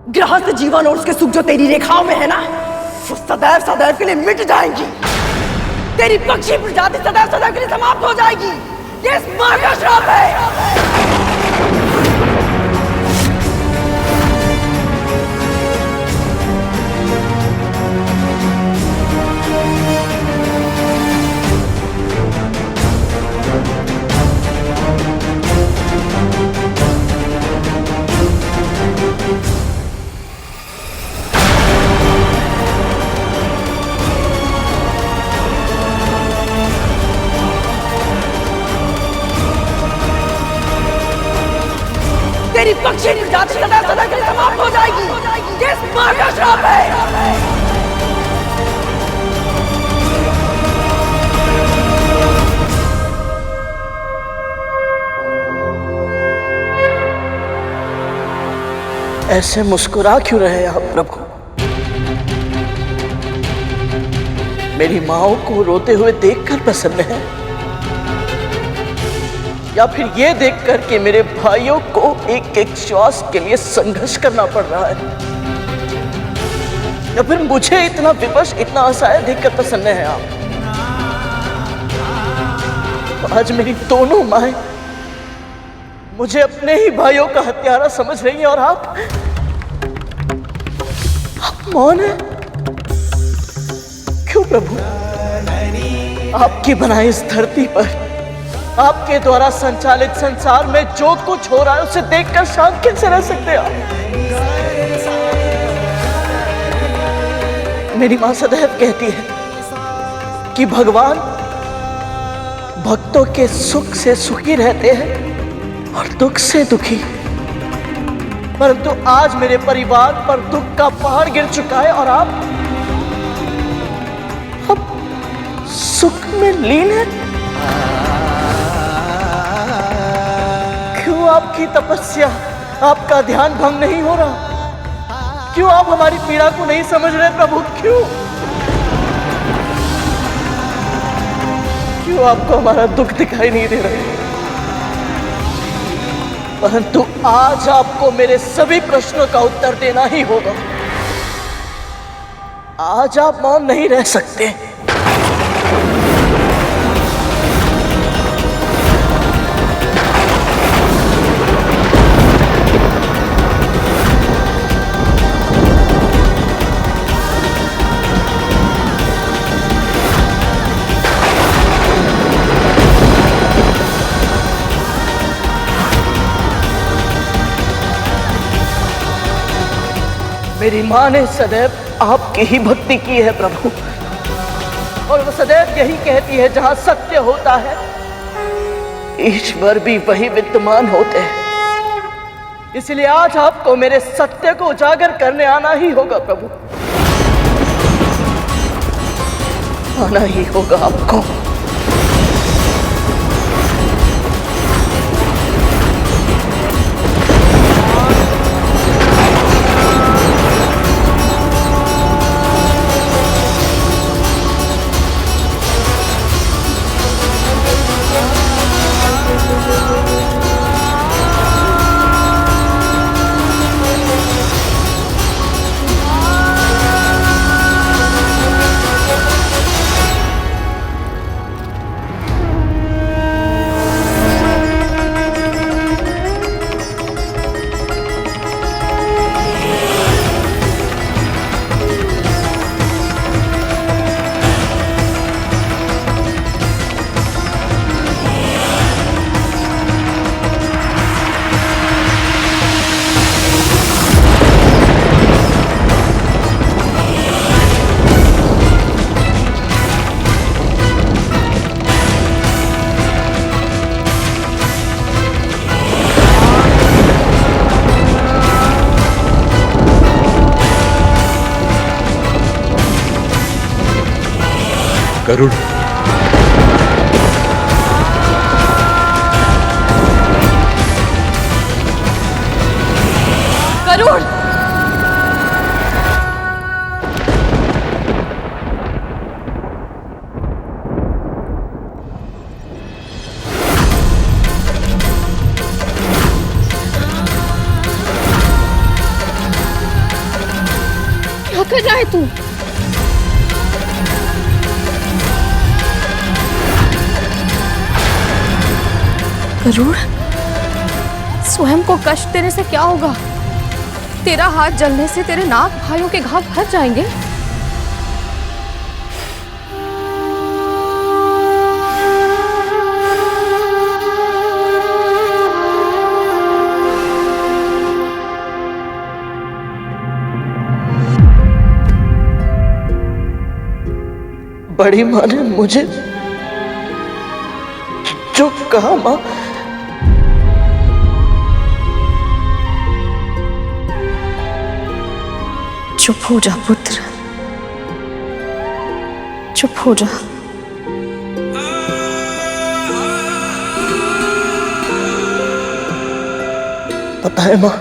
गृहस्थ जीवन और उसके सुख जो तेरी रेखाओं में है ना, वो सदैव सदैव के लिए मिट जाएंगी। तेरी पक्षी प्रजाति सदैव सदैव के लिए समाप्त हो जाएगी। ये इस मां का श्राप है। तेरी पक्षी प्रजाति सदैव सदैव के लिए समाप्त हो जाएगी। ये इस मां का श्राप है। ऐसे मुस्कुरा क्यों रहे आप प्रभु? मेरी माओ को रोते हुए देखकर प्रसन्न है, या फिर ये देखकर कि मेरे भाइयों को एक एक श्वास के लिए संघर्ष करना पड़ रहा है, या फिर मुझे इतना विवश, इतना असहाय देखकर प्रसन्न है आप? तो आज मेरी दोनों माएं मुझे अपने ही भाइयों का हत्यारा समझ रही हैं और आप मौन है क्यों प्रभु? आपकी बनाई इस धरती पर, आपके द्वारा संचालित संसार में जो कुछ हो रहा है उसे देखकर शांत कैसे रह सकते हैं आप? मेरी मां सदैव कहती है कि भगवान भक्तों के सुख से सुखी रहते हैं और दुख से दुखी, परंतु आज मेरे परिवार पर दुख का पहाड़ गिर चुका है और आप अब सुख में लीन है। क्यों आपकी तपस्या, आपका ध्यान भंग नहीं हो रहा? क्यों आप हमारी पीड़ा को नहीं समझ रहे प्रभु? क्यों आपको हमारा दुख दिखाई नहीं दे रहा? परंतु आज आपको मेरे सभी प्रश्नों का उत्तर देना ही होगा। आज आप मौन नहीं रह सकते। मेरी मां ने सदैव आपकी ही भक्ति की है प्रभु, और वो सदैव यही कहती है जहां सत्य होता है ईश्वर भी वही विद्यमान होते हैं। इसलिए आज आपको मेरे सत्य को उजागर करने आना ही होगा प्रभु, आना ही होगा आपको। गरुड़, गरुड़, लेकर जाए तू? गरुड़, स्वयं को कष्ट देने से क्या होगा? तेरा हाथ जलने से तेरे नाग भाइयों के घाव भर जाएंगे। बड़ी माँ ने मुझे जो कहा, माँ, चुप हो जा पुत्र, चुप हो जा। पता है माँ,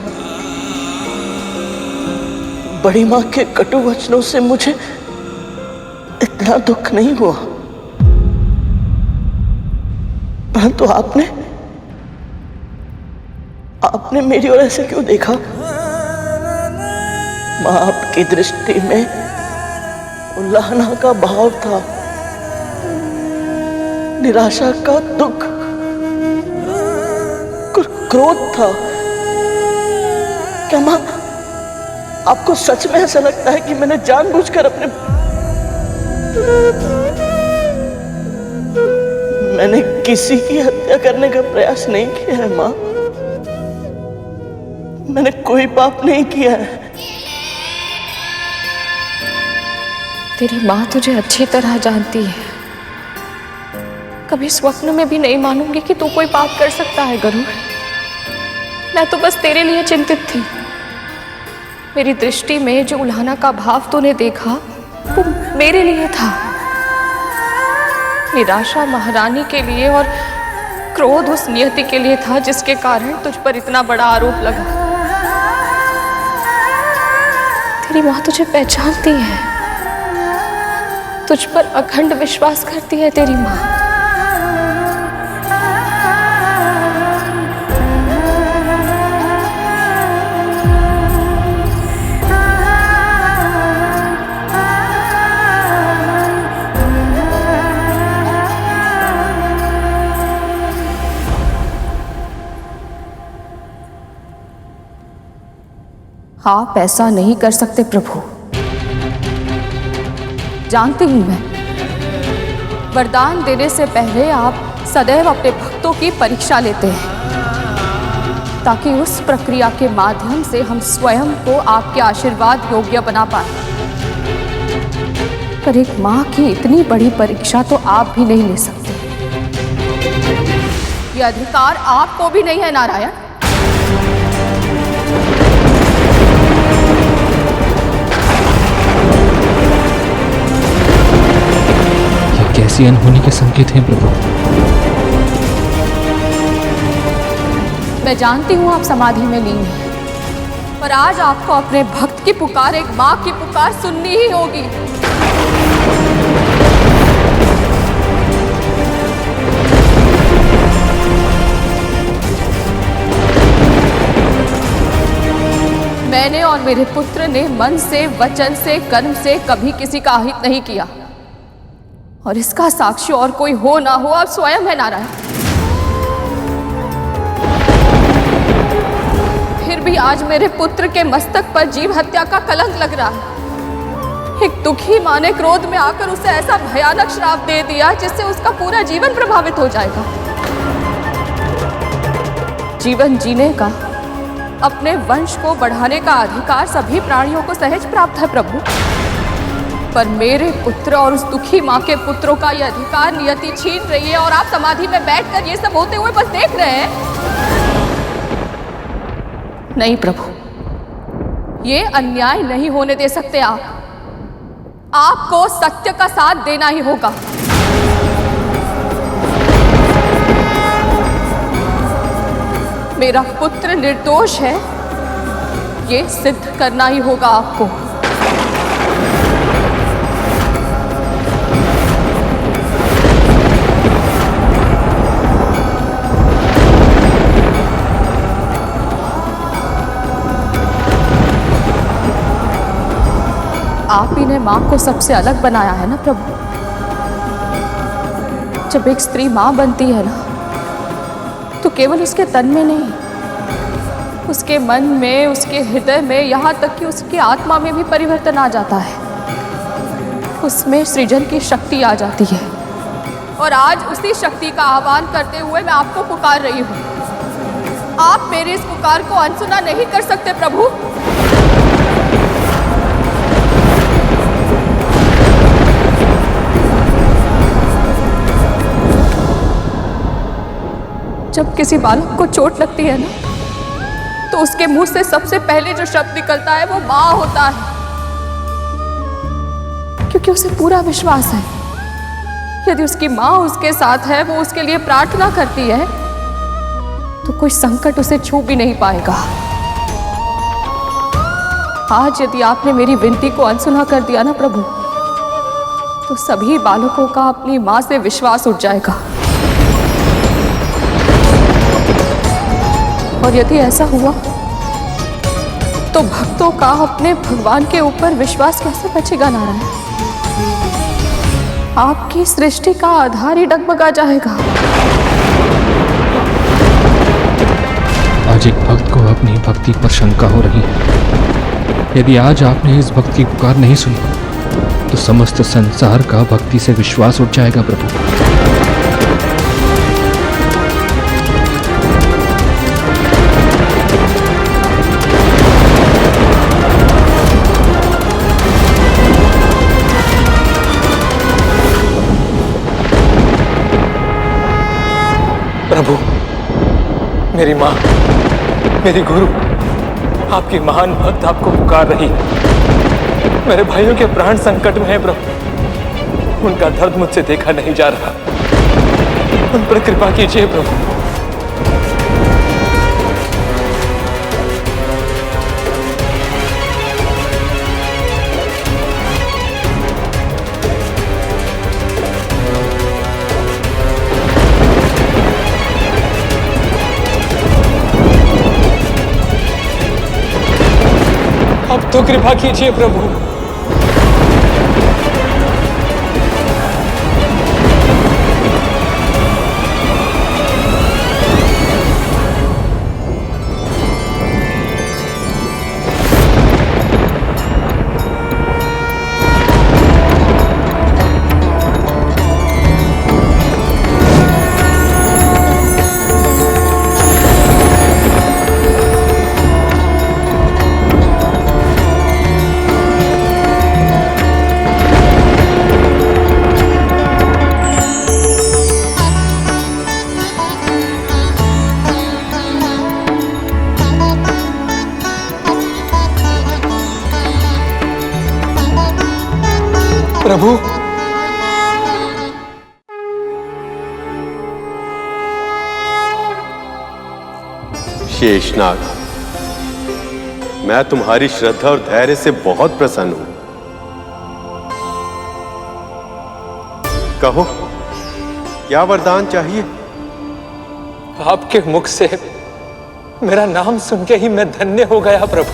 बड़ी माँ के कटु वचनों से मुझे इतना दुख नहीं हुआ, परंतु आपने मेरी ओर ऐसे क्यों देखा? माँ, आपकी दृष्टि में उल्लाहना का भाव था, निराशा का दुख, क्रोध था। क्या माँ, आपको सच में ऐसा लगता है कि मैंने जानबूझकर मैंने किसी की हत्या करने का प्रयास नहीं किया है माँ। मैंने कोई पाप नहीं किया है। तेरी माँ तुझे अच्छी तरह जानती है। कभी स्वप्न में भी नहीं मानूंगी कि तू कोई पाप कर सकता है गरुड़। मैं तो बस तेरे लिए चिंतित थी। मेरी दृष्टि में जो उल्हाना का भाव तूने देखा वो मेरे लिए था। निराशा महारानी के लिए और क्रोध उस नियति के लिए था जिसके कारण तुझ पर इतना बड़ा आरोप लगा। तेरी माँ तुझे पहचानती है, तुझ पर अखंड विश्वास करती है तेरी माँ। आप ऐसा नहीं कर सकते प्रभु। जानती हूं मैं, वरदान देने से पहले आप सदैव अपने भक्तों की परीक्षा लेते हैं ताकि उस प्रक्रिया के माध्यम से हम स्वयं को आपके आशीर्वाद योग्य बना पाए। पर एक मां की इतनी बड़ी परीक्षा तो आप भी नहीं ले सकते। यह अधिकार आपको भी नहीं है नारायण। कैसी अनहोनी के संकेत हैं प्रभु? मैं जानती हूं आप समाधि में लीन हैं, पर आज आपको अपने भक्त की पुकार, एक मां की पुकार सुननी ही होगी। मैंने और मेरे पुत्र ने मन से, वचन से, कर्म से कभी किसी का अहित नहीं किया, और इसका साक्षी और कोई हो ना हो, आप स्वयं है नारायण। फिर भी आज मेरे पुत्र के मस्तक पर जीव हत्या का कलंक लग रहा है। एक दुखी मां ने क्रोध में आकर उसे ऐसा भयानक श्राप दे दिया जिससे उसका पूरा जीवन प्रभावित हो जाएगा। जीवन जीने का, अपने वंश को बढ़ाने का अधिकार सभी प्राणियों को सहज प्राप्त है प्रभु, पर मेरे पुत्र और उस दुखी मां के पुत्रों का यह अधिकार नियति छीन रही है, और आप समाधि में बैठकर ये सब होते हुए बस देख रहे हैं। नहीं प्रभु, ये अन्याय नहीं होने दे सकते आप। आपको सत्य का साथ देना ही होगा। मेरा पुत्र निर्दोष है, ये सिद्ध करना ही होगा आपको। आप ही ने माँ को सबसे अलग बनाया है ना प्रभु। जब एक स्त्री माँ बनती है ना, तो केवल उसके तन में नहीं, उसके मन में, उसके हृदय में, यहाँ तक कि उसकी आत्मा में भी परिवर्तन आ जाता है। उसमें सृजन की शक्ति आ जाती है। और आज उसी शक्ति का आह्वान करते हुए मैं आपको पुकार रही हूँ। आप मेरे इस पुकार को अनसुना नहीं कर सकते प्रभु। जब किसी बालक को चोट लगती है ना, तो उसके मुंह से सबसे पहले जो शब्द निकलता है वो माँ होता है, क्योंकि उसे पूरा विश्वास है यदि उसकी माँ उसके साथ है, वो उसके लिए प्रार्थना करती है, तो कोई संकट उसे छू भी नहीं पाएगा। आज यदि आपने मेरी विनती को अनसुना कर दिया ना प्रभु, तो सभी बालकों का अपनी माँ से विश्वास उठ जाएगा। और यदि ऐसा हुआ तो भक्तों का अपने भगवान के ऊपर विश्वास कैसे बचेगा नारायण? आपकी सृष्टि का आधार ही डगमगा जाएगा। आज एक भक्त को अपनी भक्ति पर शंका हो रही है। यदि आज आपने इस भक्त की पुकार नहीं सुनी, तो समस्त संसार का भक्ति से विश्वास उठ जाएगा प्रभु। प्रभु, मेरी माँ, मेरी गुरु, आपकी महान भक्त आपको पुकार रही है। मेरे भाइयों के प्राण संकट में है प्रभु। उनका दर्द मुझसे देखा नहीं जा रहा। उन पर कृपा कीजिए प्रभु। अब तो कृपा कीजिए प्रभु। प्रभु, शेषनाग, मैं तुम्हारी श्रद्धा और धैर्य से बहुत प्रसन्न हूं। कहो, क्या वरदान चाहिए? आपके मुख से मेरा नाम सुन के ही मैं धन्य हो गया प्रभु।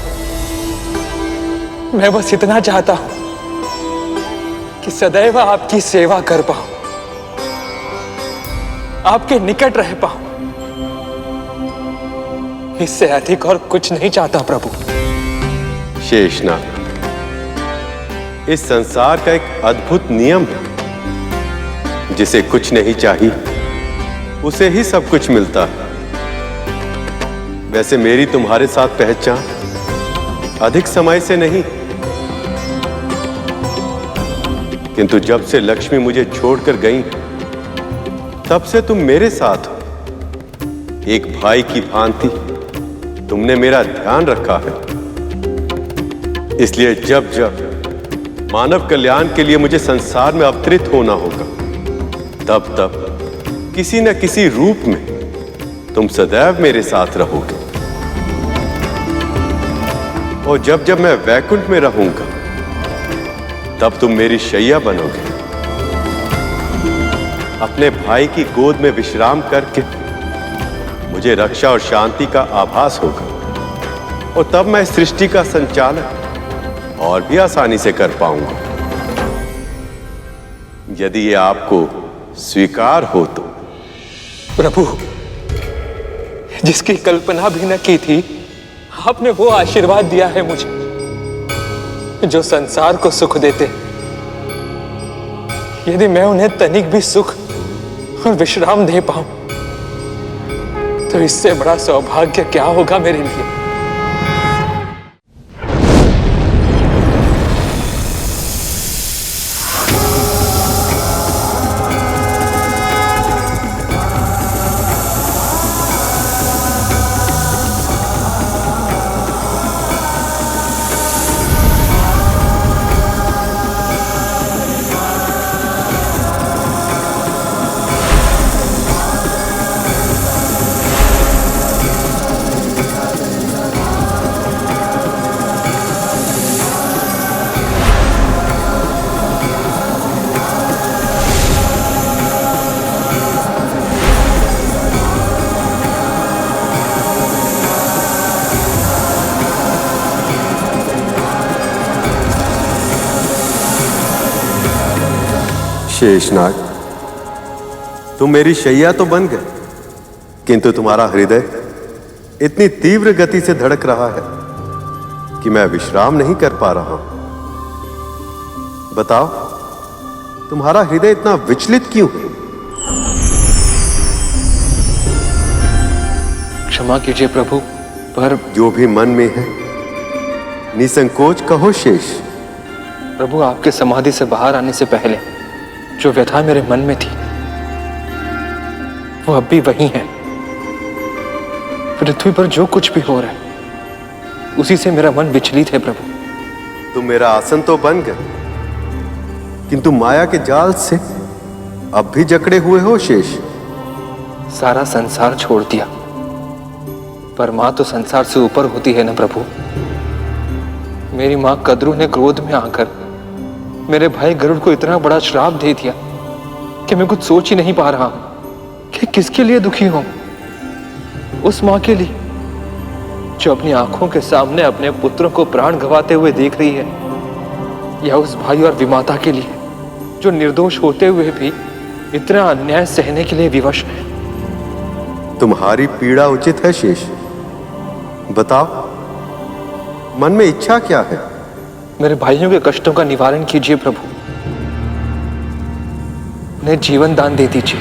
मैं बस इतना चाहता हूं कि सदैव आपकी सेवा कर पाऊं, आपके निकट रह पाऊं। इससे अधिक और कुछ नहीं चाहता प्रभु। शेषनाग, इस संसार का एक अद्भुत नियम है, जिसे कुछ नहीं चाहिए उसे ही सब कुछ मिलता है। वैसे मेरी तुम्हारे साथ पहचान अधिक समय से नहीं, किंतु जब से लक्ष्मी मुझे छोड़कर गई, तब से तुम मेरे साथ हो। एक भाई की भांति तुमने मेरा ध्यान रखा है। इसलिए जब जब मानव कल्याण के लिए मुझे संसार में अवतरित होना होगा, तब तब किसी न किसी रूप में तुम सदैव मेरे साथ रहोगे। और जब जब मैं वैकुंठ में रहूंगा, तब तुम मेरी शैया बनोगे। अपने भाई की गोद में विश्राम करके मुझे रक्षा और शांति का आभास होगा। और तब मैं सृष्टि का संचालन और भी आसानी से कर पाऊंगा, यदि ये आपको स्वीकार हो तो। प्रभु, जिसकी कल्पना भी न की थी, आपने वो आशीर्वाद दिया है मुझे जो संसार को सुख देते। यदि मैं उन्हें तनिक भी सुख और विश्राम दे पाऊं, तो इससे बड़ा सौभाग्य क्या होगा मेरे लिए। शेषनाग, तुम मेरी शैया तो बन गए, किंतु तुम्हारा हृदय इतनी तीव्र गति से धड़क रहा है कि मैं विश्राम नहीं कर पा रहा हूं। बताओ, तुम्हारा हृदय इतना विचलित क्यों है? क्षमा कीजिए प्रभु, पर जो भी मन में है निसंकोच कहो शेष। प्रभु, आपके समाधि से बाहर आने से पहले जो व्यथा मेरे मन में थी, वो अब भी वही है। पृथ्वी पर जो कुछ भी हो रहा है, उसी से मेरा मन विचलित है प्रभु। तुम मेरा आसन तो बन गए, किंतु माया के जाल से अब भी जकड़े हुए हो शेष। सारा संसार छोड़ दिया, पर मां तो संसार से ऊपर होती है ना प्रभु। मेरी मां कद्रू ने क्रोध में आकर मेरे भाई गरुड़ को इतना बड़ा श्राप दे दिया कि मैं कुछ सोच ही नहीं पा रहा हूं कि किसके लिए दुखी हूं। उस मां के लिए जो अपनी आंखों के सामने अपने पुत्रों को प्राण गंवाते हुए देख रही है, या उस भाई और विमाता के लिए जो निर्दोष होते हुए भी इतना अन्याय सहने के लिए विवश है। तुम्हारी पीड़ा उचित है शेष। बताओ, मन में इच्छा क्या है? मेरे भाइयों के कष्टों का निवारण कीजिए प्रभु। उन्हें जीवन दान दे दीजिए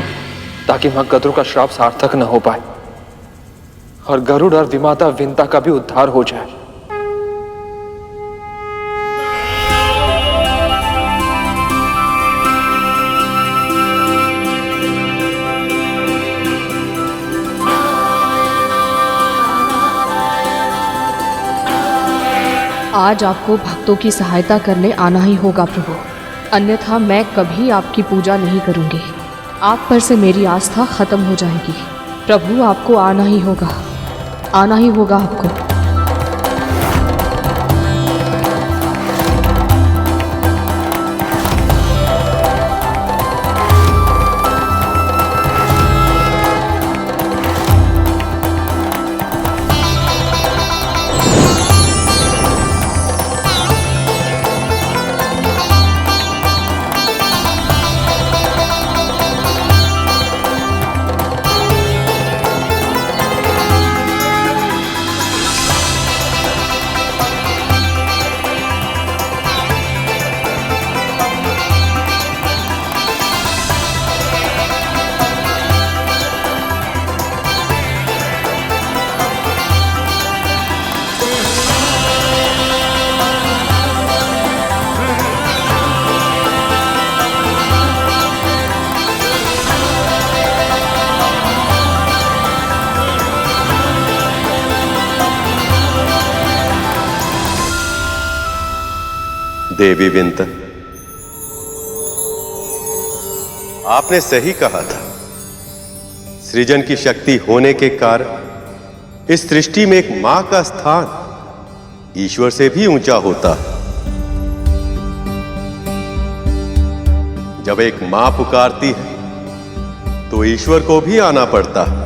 ताकि मां कद्रू का श्राप सार्थक न हो पाए और गरुड़ और विमाता विंता का भी उद्धार हो जाए। आज आपको भक्तों की सहायता करने आना ही होगा प्रभु, अन्यथा मैं कभी आपकी पूजा नहीं करूंगी। आप पर से मेरी आस्था खत्म हो जाएगी। प्रभु, आपको आना ही होगा, आना ही होगा आपको। देवी विंता, आपने सही कहा था। सृजन की शक्ति होने के कारण इस सृष्टि में एक मां का स्थान ईश्वर से भी ऊंचा होता है। जब एक मां पुकारती है तो ईश्वर को भी आना पड़ता है।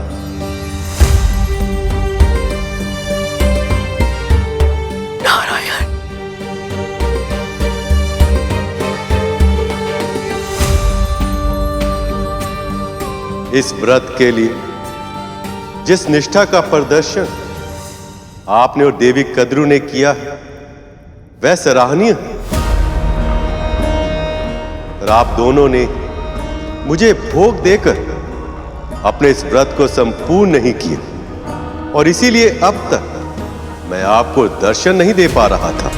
इस व्रत के लिए जिस निष्ठा का प्रदर्शन आपने और देवी कद्रू ने किया है वह सराहनीय है। और आप दोनों ने मुझे भोग देकर अपने इस व्रत को संपूर्ण नहीं किया और इसीलिए अब तक मैं आपको दर्शन नहीं दे पा रहा था।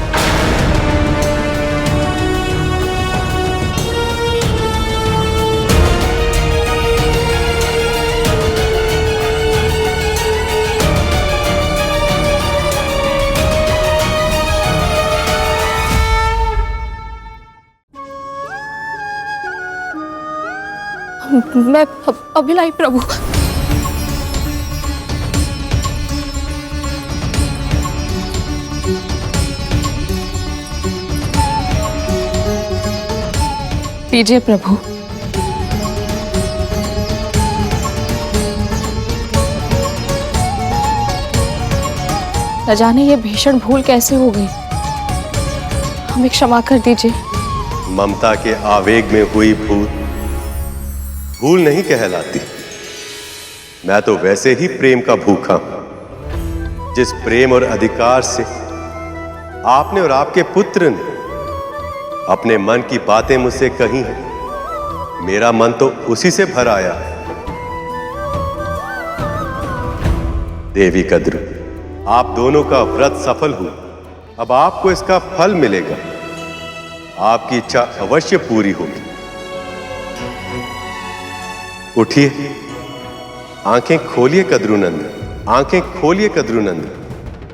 मैं अभी लाई प्रभु। लीजिए प्रभु। न जाने ये भीषण भूल कैसे हो गई, हमें क्षमा कर दीजिए। ममता के आवेग में हुई भूल नहीं कहलाती। मैं तो वैसे ही प्रेम का भूखा हूं, जिस प्रेम और अधिकार से आपने और आपके पुत्र ने अपने मन की बातें मुझसे कही हैं। मेरा मन तो उसी से भर आया है। देवी कद्रू, आप दोनों का व्रत सफल हुआ। अब आपको इसका फल मिलेगा। आपकी इच्छा अवश्य पूरी होगी। उठिए, आंखें खोलिए कद्रूनंद, आंखें खोलिए कद्रूनंद,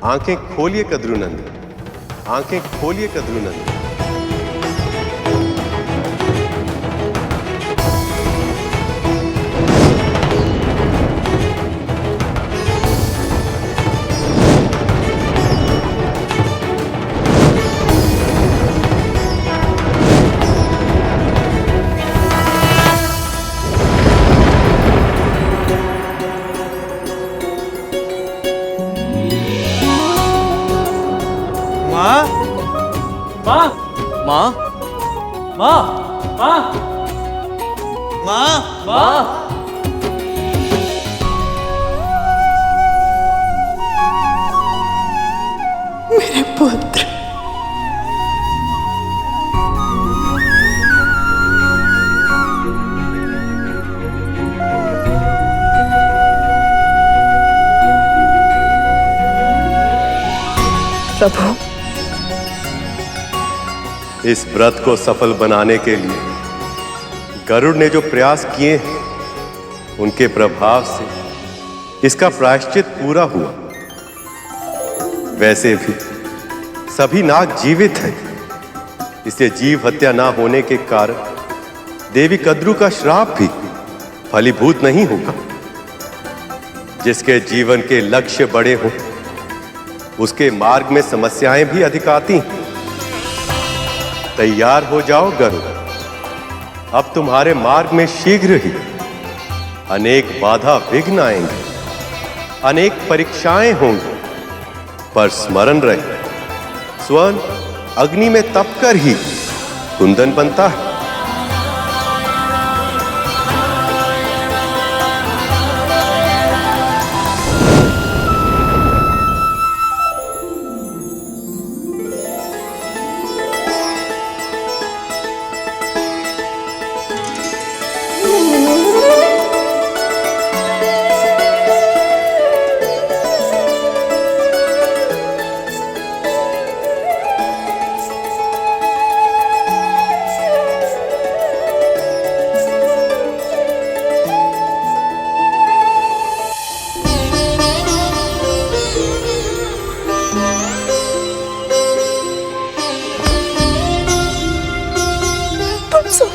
आंखें खोलिए कद्रूनंद, आंखें खोलिए कद्रूनंद। मेरे पुत्र, प्रभु, इस व्रत को सफल बनाने के लिए गरुड़ ने जो प्रयास किए हैं, उनके प्रभाव से इसका प्रायश्चित पूरा हुआ। वैसे भी सभी नाग जीवित हैं, इसलिए जीव हत्या ना होने के कारण देवी कद्रू का श्राप भी फलीभूत नहीं होगा। जिसके जीवन के लक्ष्य बड़े हों, उसके मार्ग में समस्याएं भी अधिक आती हैं। तैयार हो जाओ गरुड़, अब तुम्हारे मार्ग में शीघ्र ही अनेक बाधा विघ्न आएंगे, अनेक परीक्षाएं होंगी, पर स्मरण रहे, स्वर्ण अग्नि में तपकर ही कुंदन बनता है।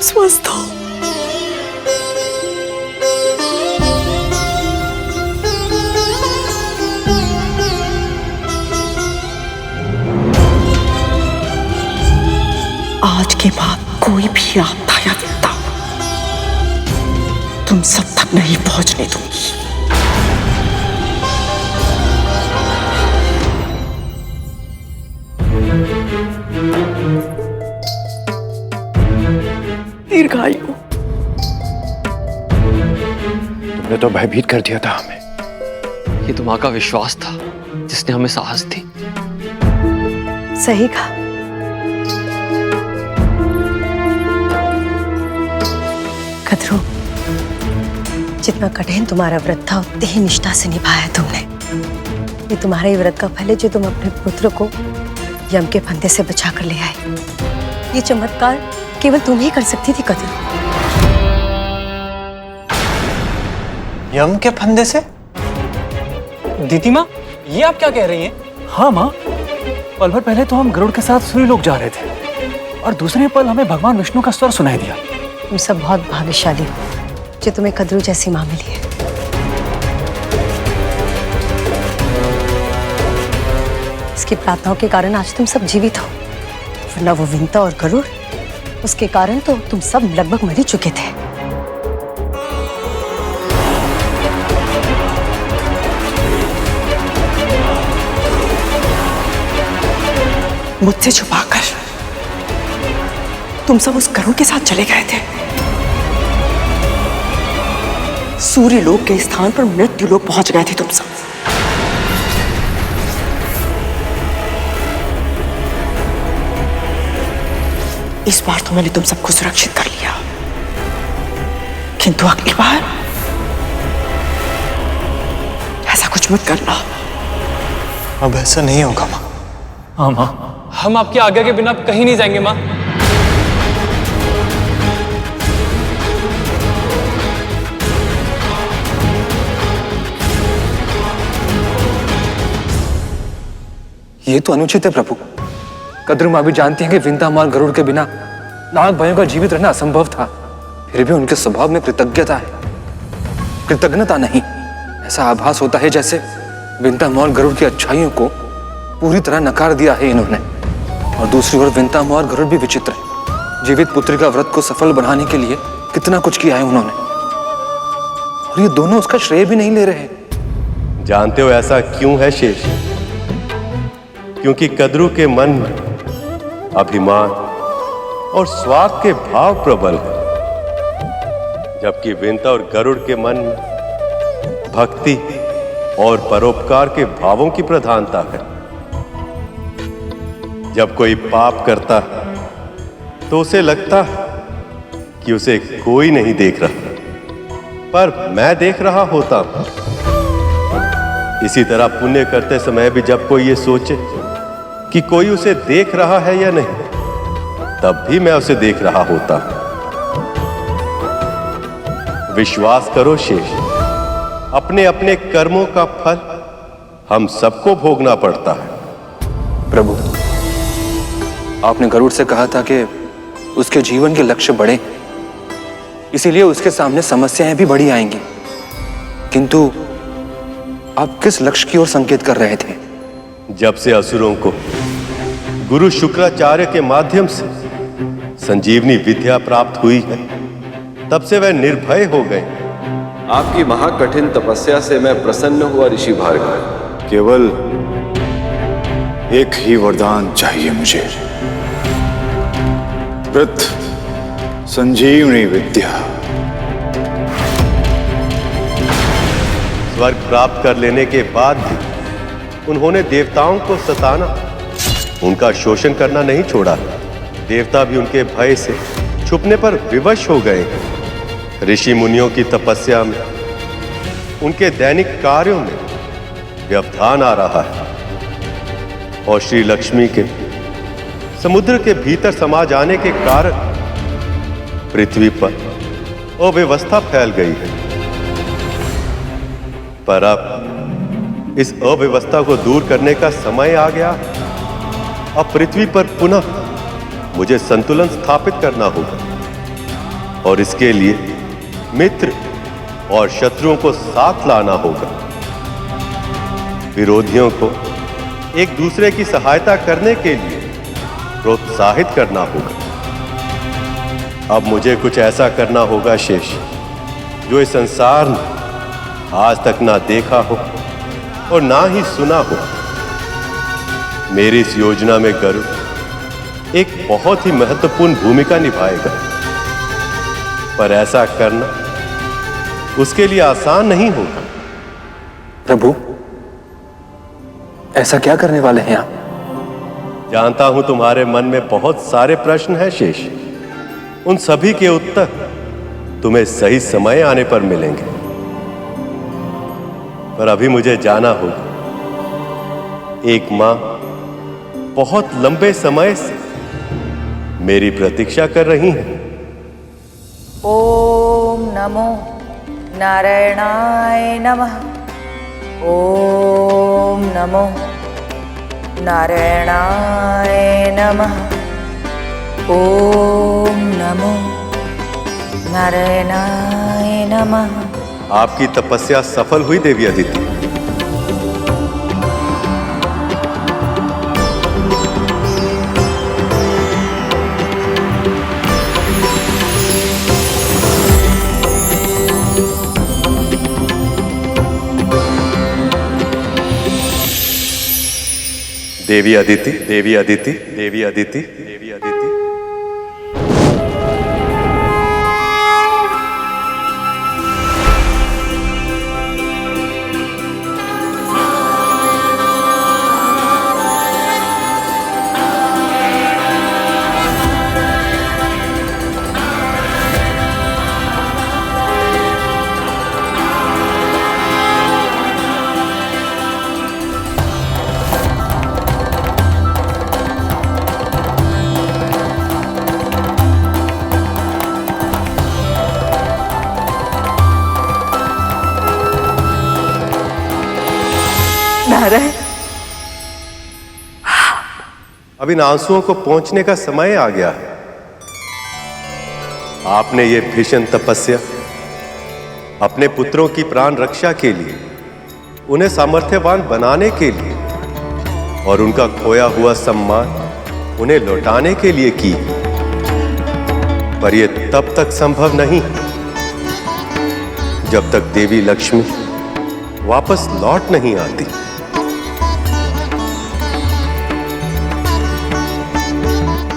स्वस्थ हो। आज के बाद कोई भी आपदा या विपदा तुम सब तक नहीं पहुंचने दूंगी। दीर्घायु। तूने तो भयभीत कर दिया था हमें। ये तो माँ का विश्वास था जिसने हमें साहस दी। सही कहा। कदरू, जितना कठिन तुम्हारा व्रत था उतनी ही निष्ठा से निभाया तुमने। ये तुम्हारे ही व्रत का फल है जो तुम अपने पुत्र को यम के फंदे से बचा कर ले आए। ये चमत्कार केवल तुम ही कर सकती थी कदरू। यम के फंदे से? दीदी माँ, ये आप क्या कह रही हैं? हाँ माँ, पल भर पहले तो हम गरुड़ के साथ सूर्यलोक जा रहे थे और दूसरे पल हमें भगवान विष्णु का स्वर सुनाई दिया। तुम सब बहुत भाग्यशाली हो जो तुम्हें कदरू जैसी माँ मिली है। इसकी प्रार्थनाओं के कारण आज तुम सब जीवित हो, वरना वो विंता और गरुड़, उसके कारण तो तुम सब लगभग मर ही चुके थे। मुझसे छुपाकर तुम सब उस गरुड़ के साथ चले गए थे। सूर्य लोक के स्थान पर मृत्यु लोक पहुंच गए थे तुम सब। इस बार तो मैंने तुम सबको सुरक्षित कर लिया, किंतु अगली बार ऐसा कुछ मत करना। अब ऐसा नहीं होगा माँ। हाँ माँ, हम आपकी आज्ञा के बिना कहीं नहीं जाएंगे माँ। ये तो अनुचित है प्रभु। कद्रू माँ भी जानती हैं कि विंता माँ और गरुड़ के बिना नाग भाइयों का जीवित रहना असंभव था। फिर भी उनके स्वभाव में कृतज्ञता है, कृतज्ञता नहीं। ऐसा आभास होता है जैसे विंता माँ और गरुड़ की अच्छाइयों को पूरी तरह नकार दिया है इन्होंने। और दूसरी ओर विंता माँ और गरुड़ भी विचित्र है। जीवित पुत्री का व्रत को सफल बनाने के लिए कितना कुछ किया है उन्होंने, और ये दोनों उसका श्रेय भी नहीं ले रहे। जानते हो ऐसा क्यों है शेष? क्योंकि कद्रू के मन में अभिमान और स्वार्थ के भाव प्रबल है, जबकि विंता और गरुड़ के मन में भक्ति और परोपकार के भावों की प्रधानता है। जब कोई पाप करता है तो उसे लगता है कि उसे कोई नहीं देख रहा, पर मैं देख रहा होता हूं। इसी तरह पुण्य करते समय भी जब कोई ये सोचे कि कोई उसे देख रहा है या नहीं, तब भी मैं उसे देख रहा होता। विश्वास करो शेष, अपने अपने कर्मों का फल हम सबको भोगना पड़ता है। प्रभु, आपने गरुड़ से कहा था कि उसके जीवन के लक्ष्य बड़े, इसीलिए उसके सामने समस्याएं भी बड़ी आएंगी। किंतु आप किस लक्ष्य की ओर संकेत कर रहे थे? जब से असुरों को गुरु शुक्राचार्य के माध्यम से संजीवनी विद्या प्राप्त हुई है, तब से वह निर्भय हो गए। आपकी महाकठिन तपस्या से मैं प्रसन्न हुआ ऋषि भार्गव। केवल एक ही वरदान चाहिए मुझे, व्रत संजीवनी विद्या। स्वर्ग प्राप्त कर लेने के बाद भी उन्होंने देवताओं को सताना, उनका शोषण करना नहीं छोड़ा। देवता भी उनके भय से छुपने पर विवश हो गए। ऋषि मुनियों की तपस्या में, उनके दैनिक कार्यों में व्यवधान आ रहा है, और श्री लक्ष्मी के समुद्र के भीतर समा जाने के कारण पृथ्वी पर अव्यवस्था फैल गई है। पर अब इस अव्यवस्था को दूर करने का समय आ गया। अब पृथ्वी पर पुनः मुझे संतुलन स्थापित करना होगा, और इसके लिए मित्र और शत्रुओं को साथ लाना होगा। विरोधियों को एक दूसरे की सहायता करने के लिए प्रोत्साहित करना होगा। अब मुझे कुछ ऐसा करना होगा शेष, जो इस संसार ने आज तक ना देखा हो और ना ही सुना हो। मेरी इस योजना में गरुड़ एक बहुत ही महत्वपूर्ण भूमिका निभाएगा, पर ऐसा करना उसके लिए आसान नहीं होगा। प्रभु, ऐसा क्या करने वाले हैं आप? जानता हूं तुम्हारे मन में बहुत सारे प्रश्न हैं शेष। उन सभी के उत्तर तुम्हें सही समय आने पर मिलेंगे। पर अभी मुझे जाना होगा। एक मां बहुत लंबे समय से मेरी प्रतीक्षा कर रही है। ओम नमो नारायणाय नमः। ओम नमो नारायणाय नमः। ओम नमो नारायणाय नमः। आपकी तपस्या सफल हुई देवी अदिति। देवी अदिति, देवी अदिति, देवी अदिति, देवी अदिति। नारायण, अब इन आंसुओं को पहुंचने का समय आ गया है। आपने ये भीषण तपस्या अपने पुत्रों की प्राण रक्षा के लिए, उन्हें सामर्थ्यवान बनाने के लिए और उनका खोया हुआ सम्मान उन्हें लौटाने के लिए की। पर यह तब तक संभव नहीं जब तक देवी लक्ष्मी वापस लौट नहीं आती।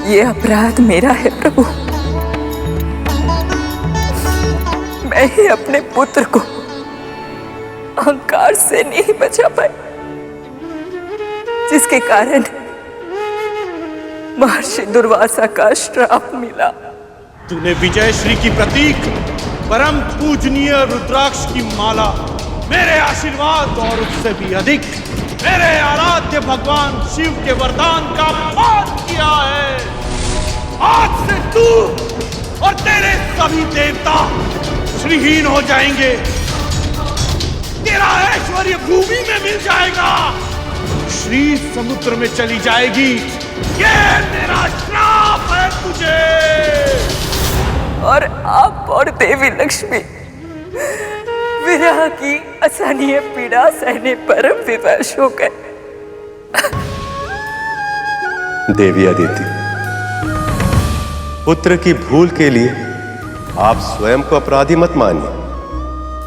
ये अपराध मेरा है प्रभु। मैं ही अपने पुत्र को अहंकार से नहीं बचा पाई, जिसके कारण महर्षि दुर्वासा का श्राप मिला। तूने विजय श्री की प्रतीक परम पूजनीय रुद्राक्ष की माला मेरे आशीर्वाद और उससे भी अधिक मेरे आराध्य भगवान शिव के वरदान का अपमान किया है। आज से तू और तेरे सभी देवता श्रीहीन हो जाएंगे। तेरा ऐश्वर्य भूमि में मिल जाएगा, श्री समुद्र में चली जाएगी। ये मेरा श्राप है तुझे। और आप और देवी लक्ष्मी विरह की असहनीय पीड़ा सहने पर विवश हो गए। देवी अदिति, पुत्र की भूल के लिए आप स्वयं को अपराधी मत मानिए।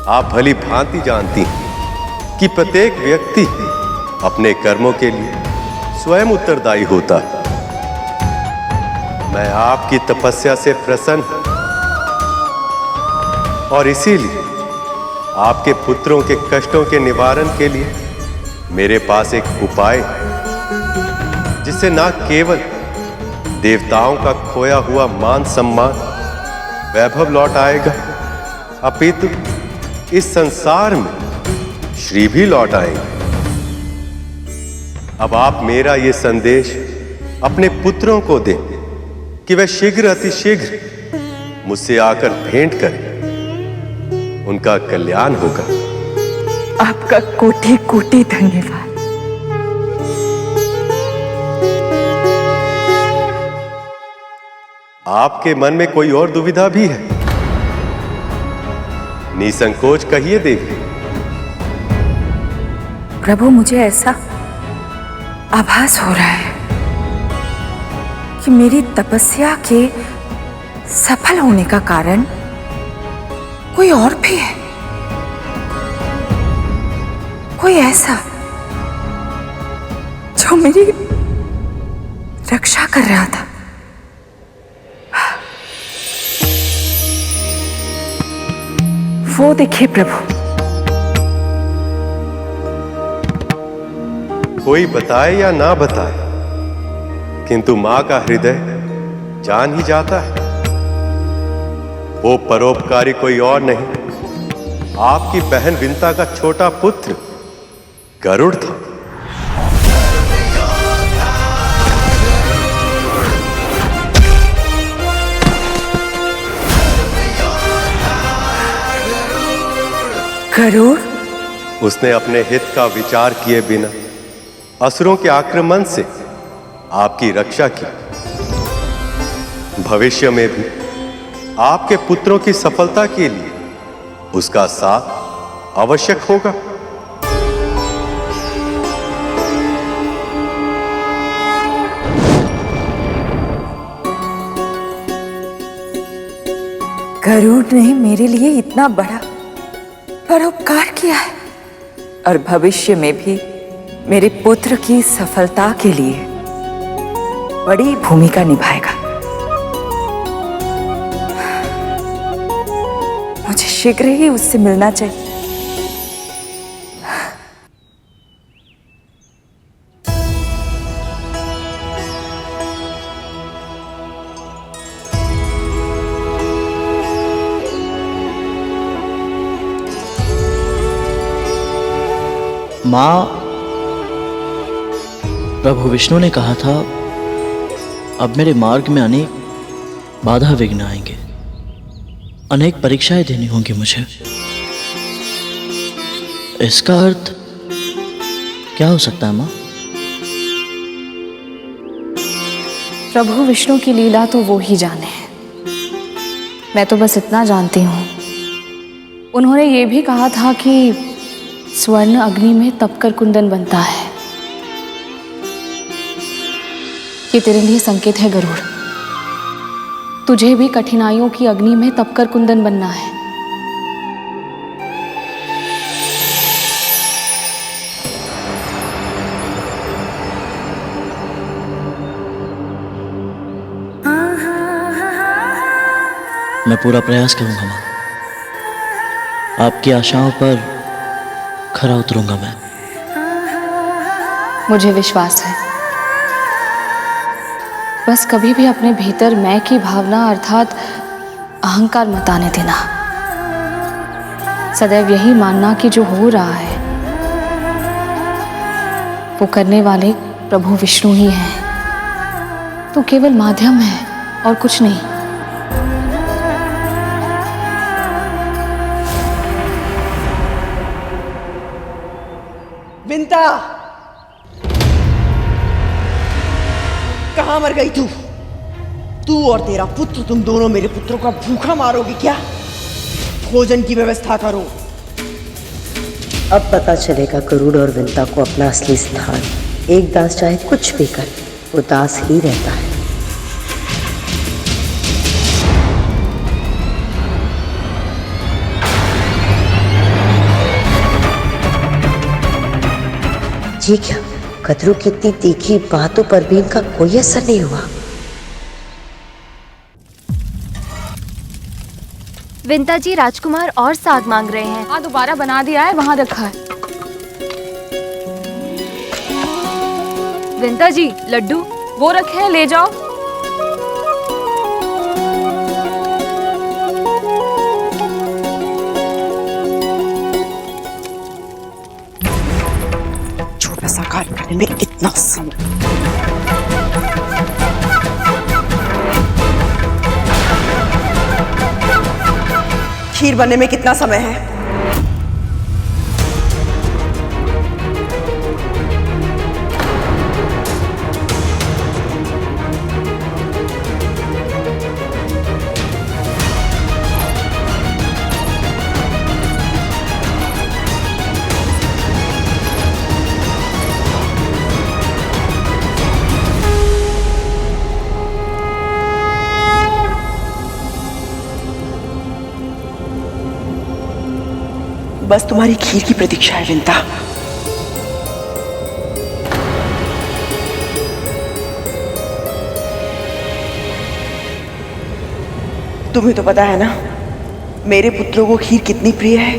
आप भली भांति जानती हैं कि प्रत्येक व्यक्ति अपने कर्मों के लिए स्वयं उत्तरदायी होता है। मैं आपकी तपस्या से प्रसन्न हूं और इसीलिए आपके पुत्रों के कष्टों के निवारण के लिए मेरे पास एक उपाय है, जिससे न केवल देवताओं का खोया हुआ मान सम्मान वैभव लौट आएगा, अपितु इस संसार में श्री भी लौट आएंगे। अब आप मेरा ये संदेश अपने पुत्रों को दें कि वह शीघ्र अतिशीघ्र मुझसे आकर भेंट करें। उनका कल्याण होगा। आपका कोटि कोटि धन्यवाद। आपके मन में कोई और दुविधा भी है? निसंकोच कहिए देवी। प्रभु, मुझे ऐसा आभास हो रहा है कि मेरी तपस्या के सफल होने का कारण कोई और भी है, कोई ऐसा जो मेरी रक्षा कर रहा था। वो देखिए प्रभु। कोई बताए या ना बताए, किंतु मां का हृदय जान ही जाता है। वो परोपकारी कोई और नहीं, आपकी बहन विंता का छोटा पुत्र गरुड़ था। गरुड़? उसने अपने हित का विचार किए बिना असुरों के आक्रमण से आपकी रक्षा की। भविष्य में भी आपके पुत्रों की सफलता के लिए उसका साथ आवश्यक होगा। गरुड़ ने मेरे लिए इतना बड़ा परोपकार किया है और भविष्य में भी मेरे पुत्र की सफलता के लिए बड़ी भूमिका निभाएगा। मुझे शीघ्र ही उससे मिलना चाहिए। माँ, प्रभु विष्णु ने कहा था अब मेरे मार्ग में अनेक बाधा विघ्न आएंगे, अनेक परीक्षाएं देनी होंगी मुझे। इसका अर्थ क्या हो सकता है माँ? प्रभु विष्णु की लीला तो वो ही जाने। मैं तो बस इतना जानती हूँ, उन्होंने ये भी कहा था कि स्वर्ण अग्नि में तपकर कुंदन बनता है। ये तेरे लिए संकेत है गरुड़, तुझे भी कठिनाइयों की अग्नि में तपकर कुंदन बनना है। मैं पूरा प्रयास करूंगा माँ, आपकी आशाओं पर खरा उतरूंगा मैं। मुझे विश्वास है। बस कभी भी अपने भीतर मैं की भावना अर्थात अहंकार मत आने देना। सदैव यही मानना कि जो हो रहा है वो करने वाले प्रभु विष्णु ही हैं। तो केवल माध्यम है और कुछ नहीं। विंता, कहां मर गई तू? तू और तेरा पुत्र, तुम दोनों मेरे पुत्रों का भूखा मारोगे क्या? भोजन की व्यवस्था करो। अब पता चलेगा गरुड़ और विंता को अपना असली स्थान। एक दास चाहे कुछ भी करे, वो दास ही रहता है। ये क्या, कदरू की इतनी तीखी बातों पर भी इनका कोई असर नहीं हुआ। विंता जी, राजकुमार और साग मांग रहे हैं। हाँ, दोबारा बना दिया है, वहां रखा है। विंता जी, लड्डू वो रखे हैं, ले जाओ। छोटा सा कार्य करने में इतना समय। खीर बनने में कितना समय है? बस तुम्हारी खीर की प्रतीक्षा है विंता। तुम्हें तो पता है ना, मेरे पुत्रों को खीर कितनी प्रिय है।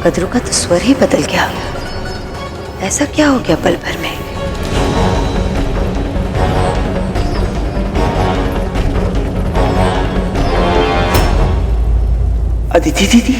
कद्रू का तो स्वर ही बदल गया। ऐसा क्या हो गया पल भर में? अदिति दीदी,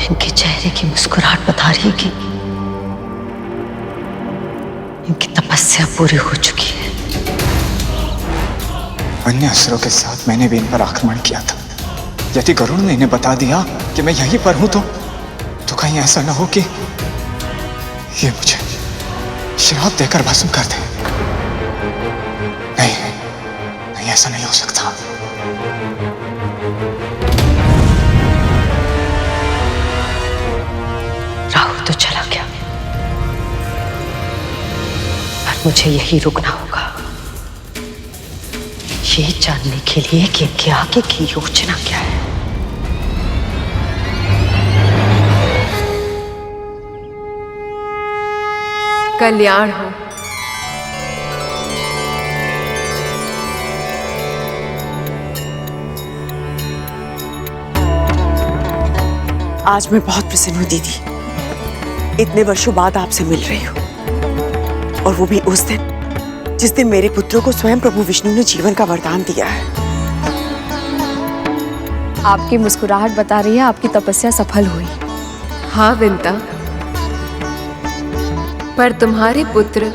इनके चेहरे की मुस्कुराहट बता रही है कि इनकी तपस्या पूरी हो चुकी है। अन्य असुरों के साथ मैंने भी इन पर आक्रमण किया था। यदि गरुड़ ने इन्हें बता दिया कि मैं यहीं पर हूं तो कहीं ऐसा ना हो कि ये मुझे श्राप देकर भस्म कर दे। नहीं, नहीं, ऐसा नहीं हो सकता। राहुल तो चला गया, पर मुझे यही रुकना होगा, ये जानने के लिए कि इनके आगे की योजना क्या है। कल्याण हो। आज मैं बहुत प्रसन्न हूँ दीदी। इतने वर्षों बाद आपसे मिल रही हूँ, और वो भी उस दिन जिस दिन मेरे पुत्रों को स्वयं प्रभु विष्णु ने जीवन का वरदान दिया है। आपकी मुस्कुराहट बता रही है आपकी तपस्या सफल हुई। हाँ विंता, पर तुम्हारे पुत्र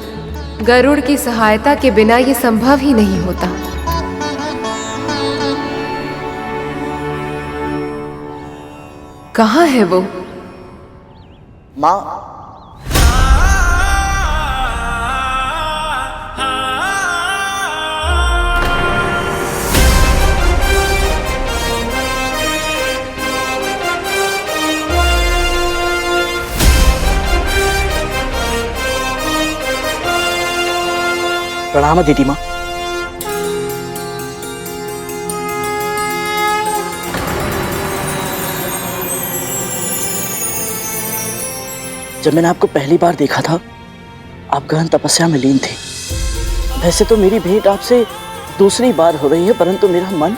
गरुड़ की सहायता के बिना ये संभव ही नहीं होता। कहाँ है वो? माँ, प्रणाम दीदी माँ। जब मैंने आपको पहली बार देखा था, आप गहन तपस्या में लीन थे। वैसे तो मेरी भेंट आपसे दूसरी बार हो रही है, परंतु मेरा मन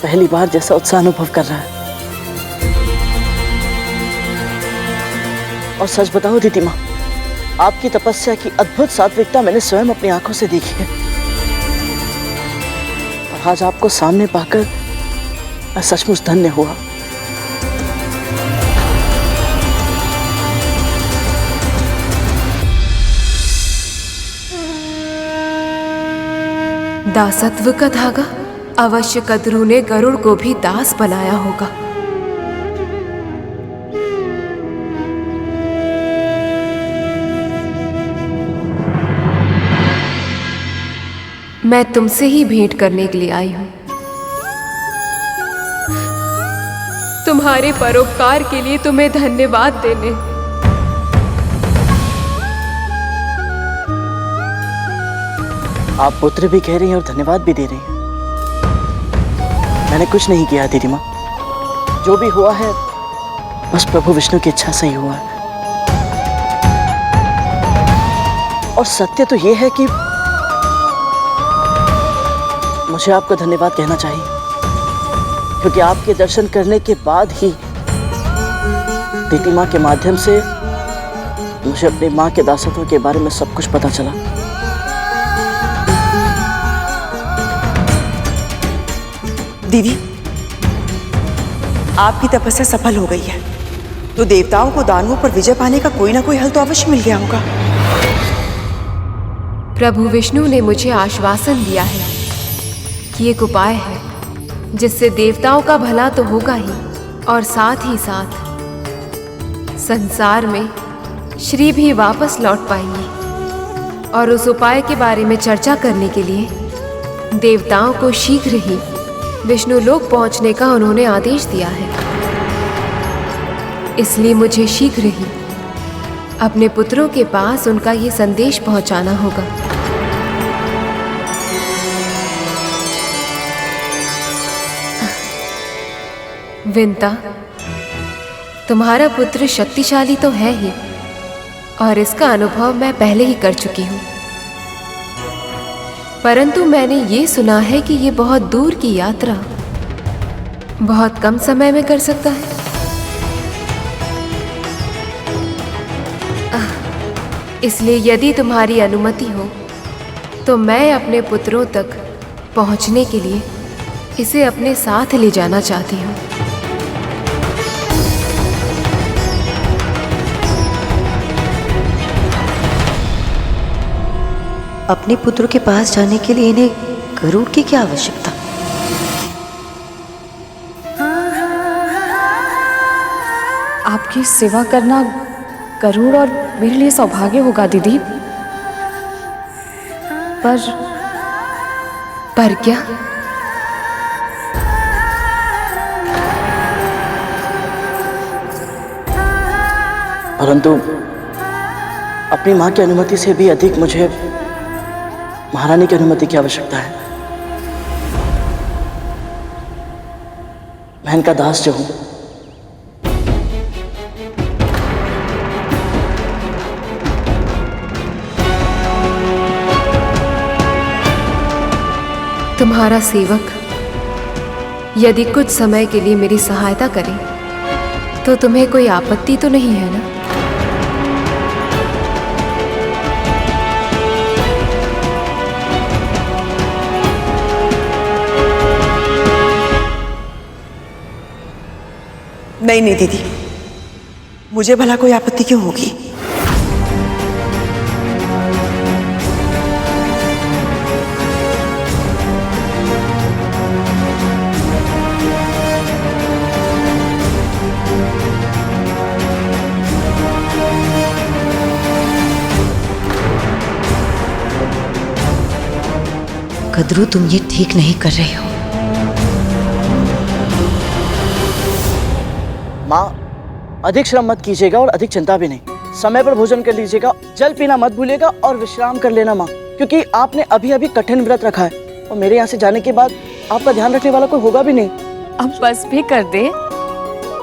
पहली बार जैसा उत्साह अनुभव कर रहा है। और सच बताओ दीदी माँ, आपकी तपस्या की अद्भुत सात्विकता मैंने स्वयं अपनी आंखों से देखी है। और आज आपको सामने पाकर मैं सचमुच धन्य हुआ। दासत्व का धागा अवश्य कद्रू ने गरुड़ को भी दास बनाया होगा। मैं तुमसे ही भेंट करने के लिए आई हूं। तुम्हारे परोपकार के लिए तुम्हें धन्यवाद देने। आप पुत्र भी कह रही हैं और धन्यवाद भी दे रही हैं। मैंने कुछ नहीं किया दीदी माँ, जो भी हुआ है बस प्रभु विष्णु की इच्छा से ही हुआ है। और सत्य तो ये है कि मुझे आपको धन्यवाद कहना चाहिए, क्योंकि आपके दर्शन करने के बाद ही दीदी माँ के माध्यम से मुझे अपनी माँ के दासत्व के बारे में सब कुछ पता चला। दीदी, आपकी तपस्या सफल हो गई है, तो देवताओं को दानवों पर विजय पाने का कोई ना कोई हल तो अवश्य मिल गया होगा। प्रभु विष्णु ने मुझे आश्वासन दिया है कि एक उपाय है जिससे देवताओं का भला तो होगा ही, और साथ ही साथ संसार में श्री भी वापस लौट पाएंगे। और उस उपाय के बारे में चर्चा करने के लिए देवताओं को शीघ्र ही विष्णु लोक पहुंचने का उन्होंने आदेश दिया है। इसलिए मुझे शीघ्र ही अपने पुत्रों के पास उनका ये संदेश पहुंचाना होगा। विंता, तुम्हारा पुत्र शक्तिशाली तो है ही, और इसका अनुभव मैं पहले ही कर चुकी हूँ, परंतु मैंने ये सुना है कि ये बहुत दूर की यात्रा बहुत कम समय में कर सकता है। इसलिए यदि तुम्हारी अनुमति हो तो मैं अपने पुत्रों तक पहुंचने के लिए इसे अपने साथ ले जाना चाहती हूँ। अपने पुत्रों के पास जाने के लिए इन्हें गरुड़ की क्या आवश्यकता? आपकी सेवा करना गरुड़ और मेरे लिए सौभाग्य होगा दीदी। पर क्या? परंतु अपनी माँ की अनुमति से भी अधिक मुझे महारानी की अनुमति की आवश्यकता है। मैं इनका दास जो हूं, तुम्हारा सेवक यदि कुछ समय के लिए मेरी सहायता करे तो तुम्हें कोई आपत्ति तो नहीं है ना? नहीं नहीं दीदी, मुझे भला कोई आपत्ति क्यों होगी? कद्रू, तुम ये ठीक नहीं कर रहे हो। माँ, अधिक श्रम मत कीजिएगा और अधिक चिंता भी नहीं। समय पर भोजन कर लीजिएगा, जल पीना मत भूलिएगा और विश्राम कर लेना माँ, क्योंकि आपने अभी अभी कठिन व्रत रखा है और मेरे यहाँ से जाने के बाद आपका ध्यान रखने वाला कोई होगा भी नहीं। अब बस भी कर दे।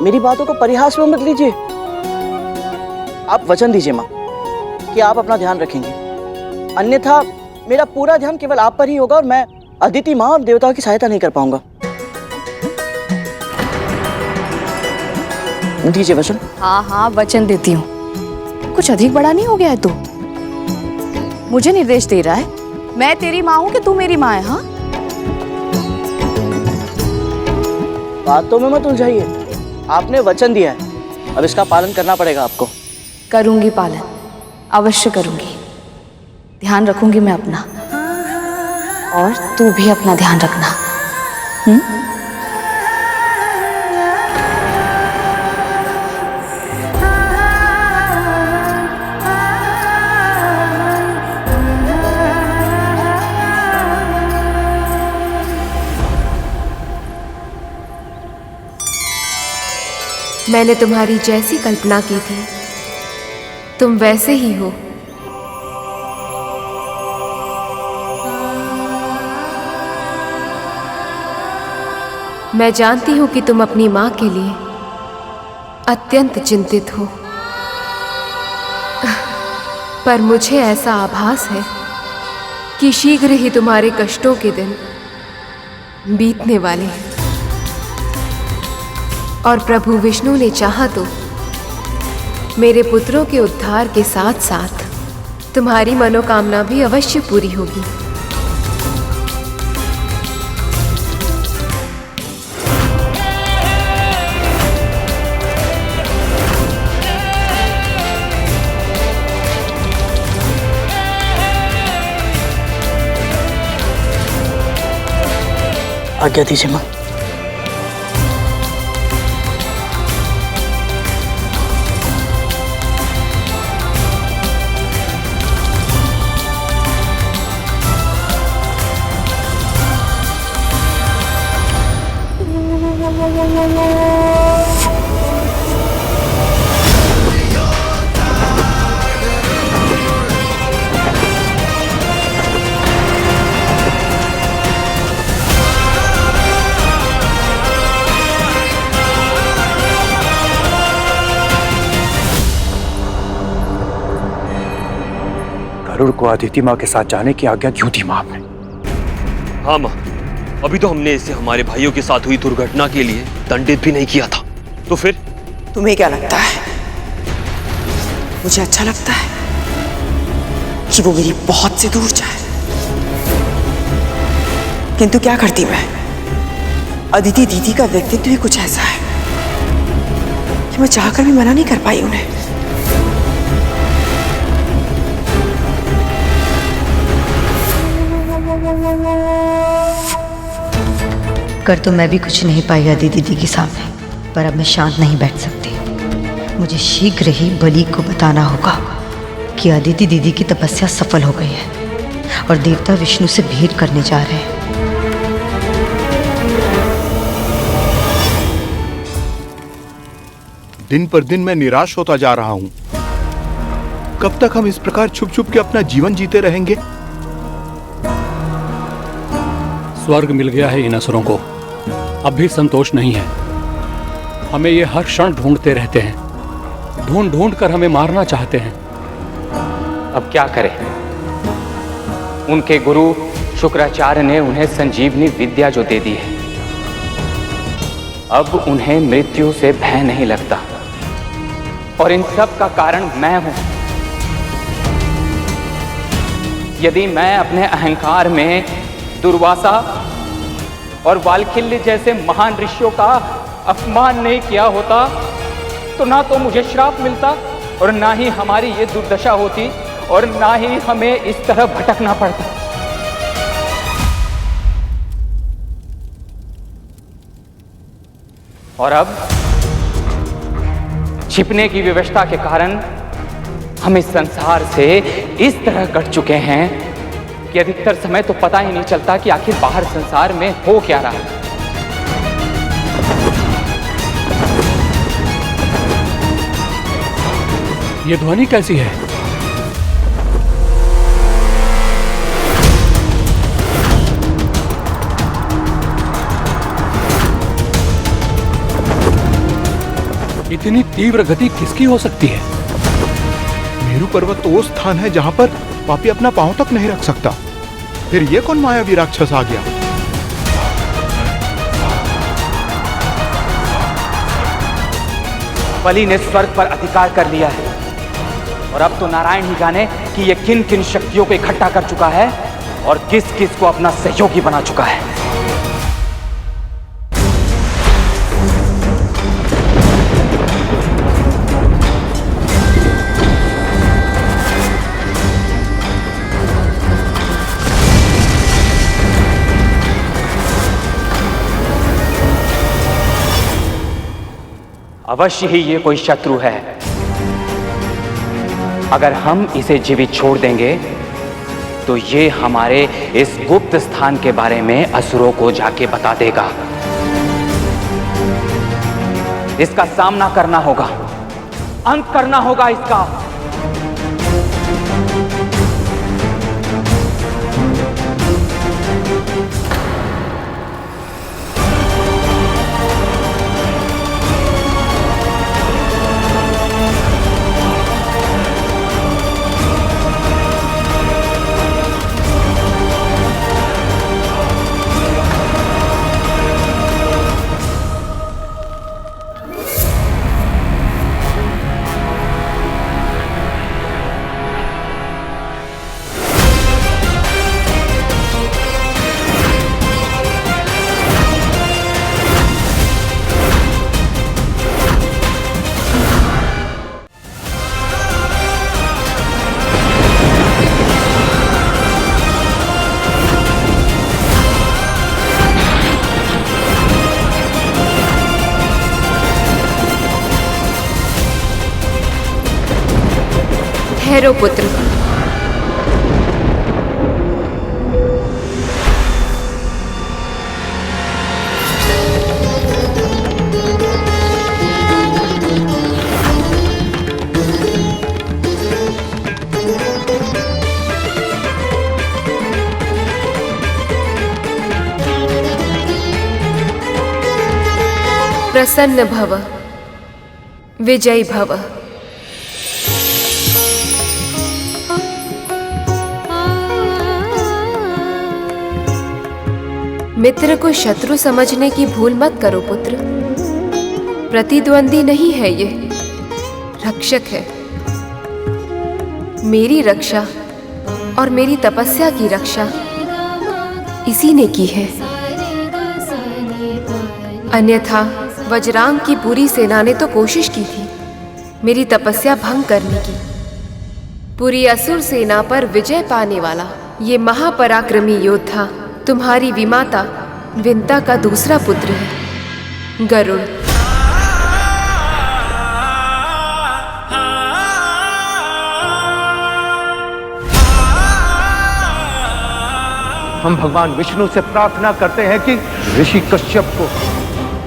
मेरी बातों को परिहास में मत लीजिए। आप वचन दीजिए माँ कि आप अपना ध्यान रखेंगे, अन्यथा मेरा पूरा ध्यान केवल आप पर ही होगा और मैं अदिति माँ और देवताओं की सहायता नहीं कर पाऊंगा। दीजिए वचन। हाँ हाँ, वचन देती हूँ। कुछ अधिक बड़ा नहीं हो गया है तू? मुझे निर्देश दे रहा है। मैं तेरी माँ हूँ कि तू मेरी माँ है? हाँ, बातों में मत उलझाइए। आपने वचन दिया है, अब इसका पालन करना पड़ेगा आपको। करूंगी पालन, अवश्य करूंगी। ध्यान रखूंगी मैं अपना, और तू भी अपना ध्यान रखना। मैंने तुम्हारी जैसी कल्पना की थी तुम वैसे ही हो। मैं जानती हूं कि तुम अपनी मां के लिए अत्यंत चिंतित हो, पर मुझे ऐसा आभास है कि शीघ्र ही तुम्हारे कष्टों के दिन बीतने वाले हैं। और प्रभु विष्णु ने चाहा तो मेरे पुत्रों के उद्धार के साथ साथ तुम्हारी मनोकामना भी अवश्य पूरी होगी। आज्ञा दीजिए मां। गरुड़ को अदिति माँ के साथ जाने की आज्ञा क्यों दी माँ आपने? हाँ माँ, अभी तो हमने इसे हमारे भाइयों के साथ हुई दुर्घटना के लिए दंडित भी नहीं किया था, तो फिर? तुम्हें क्या लगता है? मुझे अच्छा लगता है कि वो मेरी बहुत से दूर जाए, किंतु क्या करती मैं? अदिति दीदी का व्यक्तित्व ही कुछ ऐसा है कि मैं चाहकर भी मना नहीं कर पाई उन्हें। कर तो मैं भी कुछ नहीं पाई अदिति दीदी के सामने, पर अब मैं शांत नहीं बैठ सकती। मुझे शीघ्र ही बलि को बताना होगा कि अदिति दीदी की तपस्या सफल हो गई है और देवता विष्णु से भेंट करने जा रहे हैं। दिन पर दिन मैं निराश होता जा रहा हूं। कब तक हम इस प्रकार छुप छुप के अपना जीवन जीते रहेंगे? स्वर्ग मिल गया है इन असुरों को, अब भी संतोष नहीं है। हमें ये हर क्षण ढूंढते रहते हैं, ढूंढ ढूंढ कर हमें मारना चाहते हैं। अब क्या करें? उनके गुरु शुक्राचार्य ने उन्हें संजीवनी विद्या जो दे दी है, अब उन्हें मृत्यु से भय नहीं लगता। और इन सब का कारण मैं हूं। यदि मैं अपने अहंकार में दुर्वासा और वाल्खिल्य जैसे महान ऋषियों का अपमान नहीं किया होता, तो ना तो मुझे श्राप मिलता और ना ही हमारी ये दुर्दशा होती और ना ही हमें इस तरह भटकना पड़ता। और अब छिपने की व्यवस्था के कारण हम इस संसार से इस तरह कट चुके हैं कि अधिकतर समय तो पता ही नहीं चलता कि आखिर बाहर संसार में हो क्या रहा है। ये ध्वनि कैसी है? इतनी तीव्र गति किसकी हो सकती है? मेरू पर्वत तो वो स्थान है जहां पर पापी अपना पांव तक नहीं रख सकता। फिर ये कौन मायावी राक्षस आ गया? बलि ने स्वर्ग पर अधिकार कर लिया है और अब तो नारायण ही जाने कि ये किन किन शक्तियों को इकट्ठा कर चुका है और किस किस को अपना सहयोगी बना चुका है। अवश्य ही ये कोई शत्रु है। अगर हम इसे जीवित छोड़ देंगे तो ये हमारे इस गुप्त स्थान के बारे में असुरों को जाके बता देगा। इसका सामना करना होगा, अंत करना होगा इसका। ठहरो पुत्र। प्रसन्न भव, विजयी भव। मित्र को शत्रु समझने की भूल मत करो पुत्र। प्रतिद्वंदी नहीं है ये, रक्षक है। मेरी रक्षा और मेरी तपस्या की रक्षा इसी ने की है। अन्यथा वज्रांग की पूरी सेना ने तो कोशिश की थी मेरी तपस्या भंग करने की। पूरी असुर सेना पर विजय पाने वाला ये महापराक्रमी योद्धा तुम्हारी विमाता विंता का दूसरा पुत्र है, गरुड़। हम भगवान विष्णु से प्रार्थना करते हैं कि ऋषि कश्यप को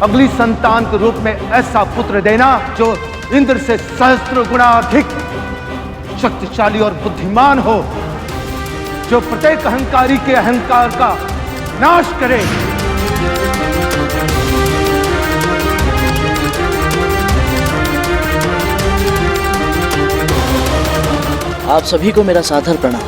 अगली संतान के रूप में ऐसा पुत्र देना जो इंद्र से सहस्त्र गुना अधिक शक्तिशाली और बुद्धिमान हो, जो प्रत्येक अहंकारी के अहंकार का नाश करे। आप सभी को मेरा सादर प्रणाम।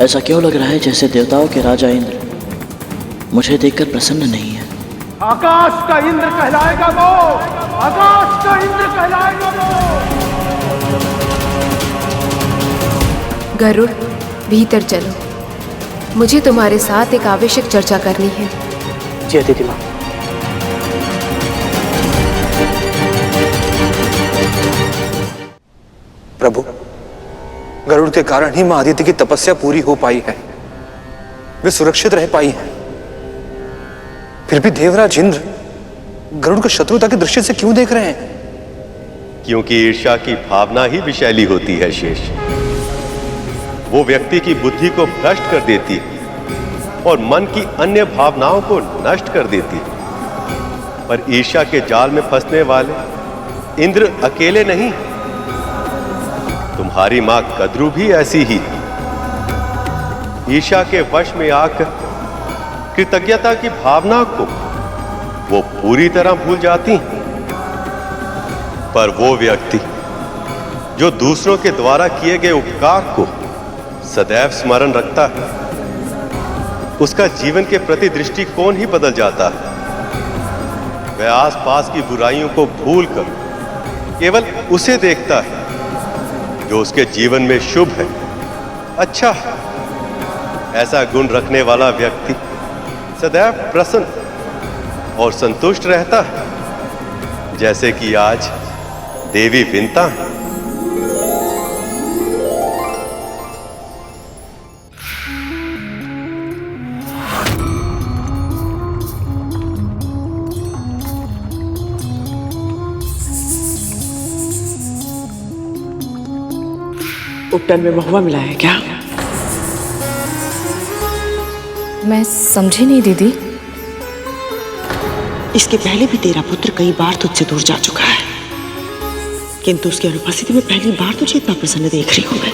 ऐसा क्यों लग रहा है जैसे देवताओं के राजा इंद्र मुझे देखकर प्रसन्न नहीं है? आकाश का इंद्र कहलाएगा वो, आकाश का इंद्र कहलाएगा वो। गरुड़, भीतर चलो, मुझे तुम्हारे साथ एक आवश्यक चर्चा करनी है। जी अतिथि माँ। प्रभु, गरुड़ के कारण ही मां आदित्य की तपस्या पूरी हो पाई है, वे सुरक्षित रह पाई हैं। फिर भी देवराज इंद्र गरुड़ को शत्रुता की दृष्टि से क्यों देख रहे हैं? क्योंकि ईर्ष्या की भावना ही विषैली होती है शेष। वो व्यक्ति की बुद्धि को भ्रष्ट कर देती है और मन की अन्य भावनाओं को नष्ट कर देती है। पर ईर्ष्या के जाल में फंसने वाले इंद्र अकेले नहीं, तुम्हारी मां कद्रु भी ऐसी ही। ईर्ष्या के वश में आकर कृतज्ञता की भावना को वो पूरी तरह भूल जाती हैं। पर वो व्यक्ति जो दूसरों के द्वारा किए गए उपकार को सदैव स्मरण रखता है, उसका जीवन के प्रति दृष्टिकोण ही बदल जाता है। वह आसपास की बुराइयों को भूलकर केवल उसे देखता है जो उसके जीवन में शुभ है, अच्छा है। ऐसा गुण रखने वाला व्यक्ति सदैव प्रसन्न और संतुष्ट रहता है, जैसे कि आज देवी विंता है। उपटन में महुआ मिला है क्या? मैं समझी नहीं दीदी। इसके पहले भी तेरा पुत्र कई बार तुझसे दूर जा चुका है, किंतु उसकी अनुपस्थिति में पहली बार तुझे इतना प्रसन्न देख रही हूं मैं।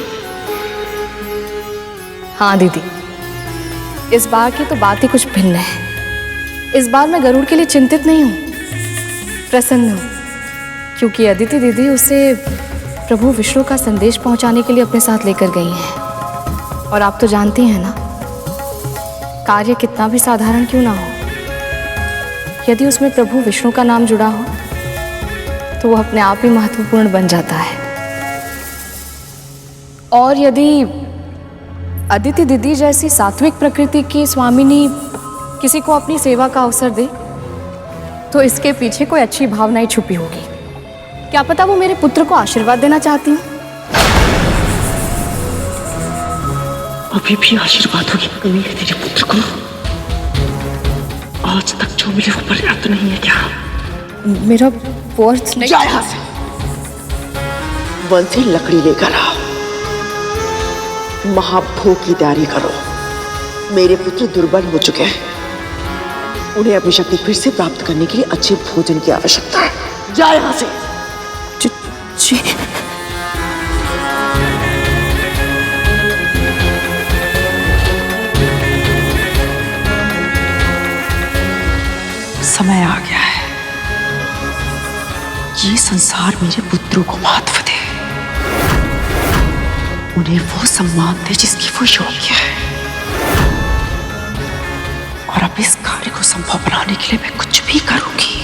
हाँ दीदी, इस बार की तो बात ही कुछ भिन्न है। इस बार मैं गरुड़ के लिए चिंतित नहीं हूँ, प्रसन्न हूँ, क्योंकि अदिति दीदी उसे प्रभु विष्णु का संदेश पहुंचाने के लिए अपने साथ लेकर गई हैं। और आप तो जानती हैं ना, कार्य कितना भी साधारण क्यों ना हो, यदि उसमें प्रभु विष्णु का नाम जुड़ा हो तो वो अपने आप ही महत्वपूर्ण बन जाता है। और यदि अदिति दीदी जैसी सात्विक प्रकृति की स्वामिनी किसी को अपनी सेवा का अवसर दे तो इसके पीछे कोई अच्छी भावना ही छुपी होगी। क्या पता वो मेरे पुत्र को आशीर्वाद देना चाहती हूँ। अभी भी आशीर्वाद की कमी है तेरे पुत्र को? आज तक जो मिले वो पर्याप्त नहीं है क्या? मेरा वो अर्थ नहीं। जा यहाँ से। वन से लकड़ी लेकर आओ, महाभोग की तैयारी करो। मेरे पुत्र दुर्बल हो चुके हैं, उन्हें अपनी शक्ति फिर से प्राप्त करने के लिए अच्छे भोजन की आवश्यकता है। जा यहाँ से। जी। समय आ गया है, ये संसार मेरे पुत्रों को महत्व दे, उन्हें वो सम्मान दे जिसकी वो योग्य है। और अब इस कार्य को संभव बनाने के लिए मैं कुछ भी करूंगी।